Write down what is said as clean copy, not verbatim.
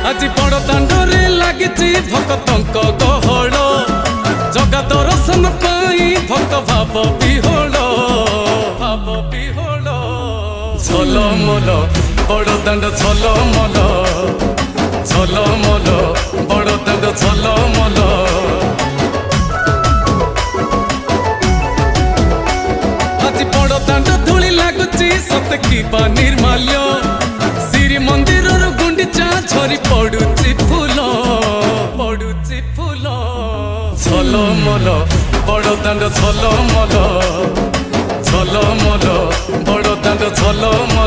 आज बड़ दांडरे लागिची भक्तंक गहळ जगा दर्शन पाई भक्त भाव विहोल झलमल बड़ दांड झलमल झलमल बड़ दांड झलमल आज बड़ दांड धूली लागुची सत कि निर्माल्य श्री मंदिर गुंडीचा झरी पड़ुची फूल झलमल बड़ दांड झलमल झलमल बड़ दांड झलमल।